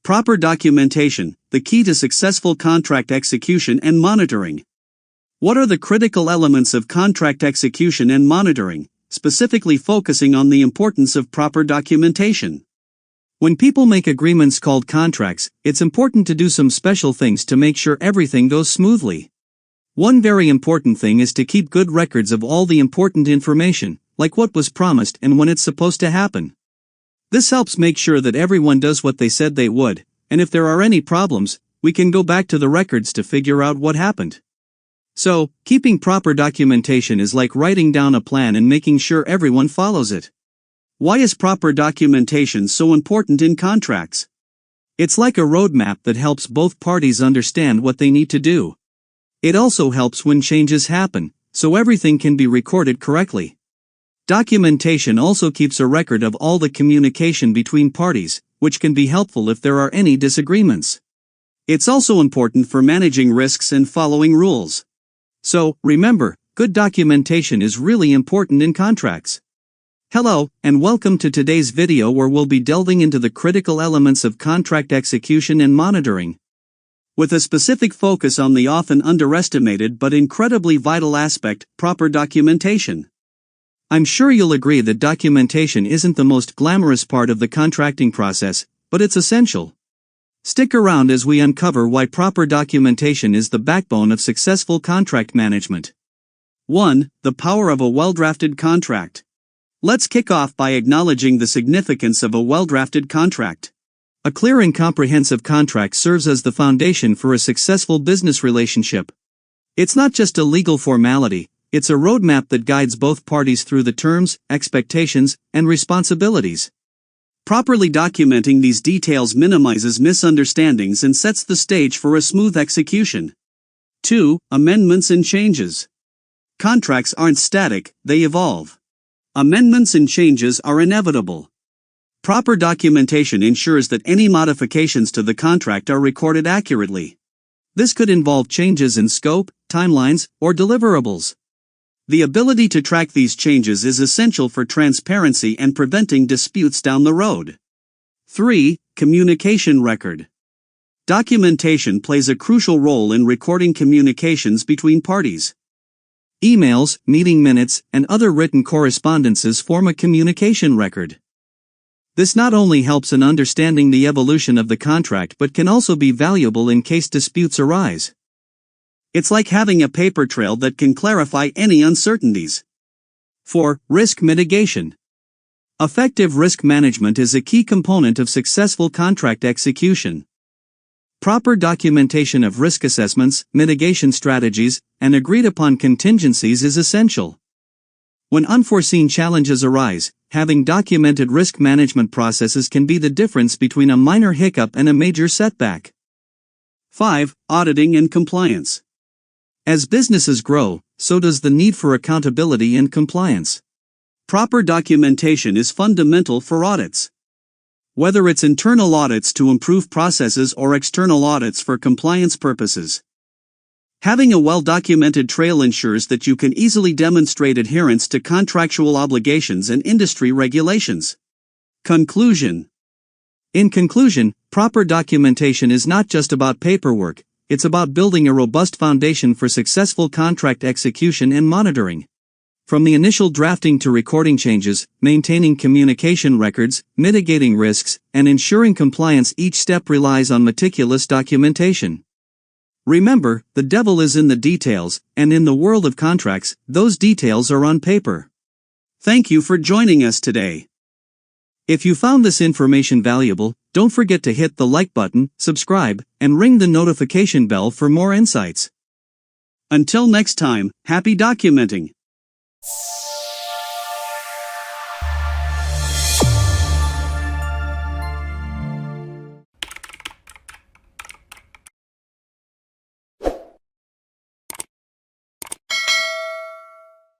Proper documentation, the key to successful contract execution and monitoring. What are the critical elements of contract execution and monitoring, specifically focusing on the importance of proper documentation? When people make agreements called contracts, it's important to do some special things to make sure everything goes smoothly. One very important thing is to keep good records of all the important information, like what was promised and when it's supposed to happen. This helps make sure that everyone does what they said they would, and if there are any problems, we can go back to the records to figure out what happened. So, keeping proper documentation is like writing down a plan and making sure everyone follows it. Why is proper documentation so important in contracts? It's like a roadmap that helps both parties understand what they need to do. It also helps when changes happen, so everything can be recorded correctly. Documentation also keeps a record of all the communication between parties, which can be helpful if there are any disagreements. It's also important for managing risks and following rules. So, remember, good documentation is really important in contracts. Hello, and welcome to today's video where we'll be delving into the critical elements of contract execution and monitoring, with a specific focus on the often underestimated but incredibly vital aspect, proper documentation. I'm sure you'll agree that documentation isn't the most glamorous part of the contracting process, but it's essential. Stick around as we uncover why proper documentation is the backbone of successful contract management. 1. The power of a well-drafted contract. Let's kick off by acknowledging the significance of a well-drafted contract. A clear and comprehensive contract serves as the foundation for a successful business relationship. It's not just a legal formality, it's a roadmap that guides both parties through the terms, expectations, and responsibilities. Properly documenting these details minimizes misunderstandings and sets the stage for a smooth execution. 2. Amendments and changes. Contracts aren't static, they evolve. Amendments and changes are inevitable. Proper documentation ensures that any modifications to the contract are recorded accurately. This could involve changes in scope, timelines, or deliverables. The ability to track these changes is essential for transparency and preventing disputes down the road. 3. Communication record. Documentation plays a crucial role in recording communications between parties. Emails, meeting minutes, and other written correspondences form a communication record. This not only helps in understanding the evolution of the contract but can also be valuable in case disputes arise. It's like having a paper trail that can clarify any uncertainties. 4. Risk mitigation. Effective risk management is a key component of successful contract execution. Proper documentation of risk assessments, mitigation strategies, and agreed-upon contingencies is essential. When unforeseen challenges arise, having documented risk management processes can be the difference between a minor hiccup and a major setback. 5. Auditing and compliance. As businesses grow, so does the need for accountability and compliance. Proper documentation is fundamental for audits. Whether it's internal audits to improve processes or external audits for compliance purposes. Having a well-documented trail ensures that you can easily demonstrate adherence to contractual obligations and industry regulations. Conclusion. In conclusion, proper documentation is not just about paperwork, it's about building a robust foundation for successful contract execution and monitoring. From the initial drafting to recording changes, maintaining communication records, mitigating risks, and ensuring compliance, each step relies on meticulous documentation. Remember, the devil is in the details, and in the world of contracts, those details are on paper. Thank you for joining us today. If you found this information valuable, don't forget to hit the like button, subscribe, and ring the notification bell for more insights. Until next time, happy documenting!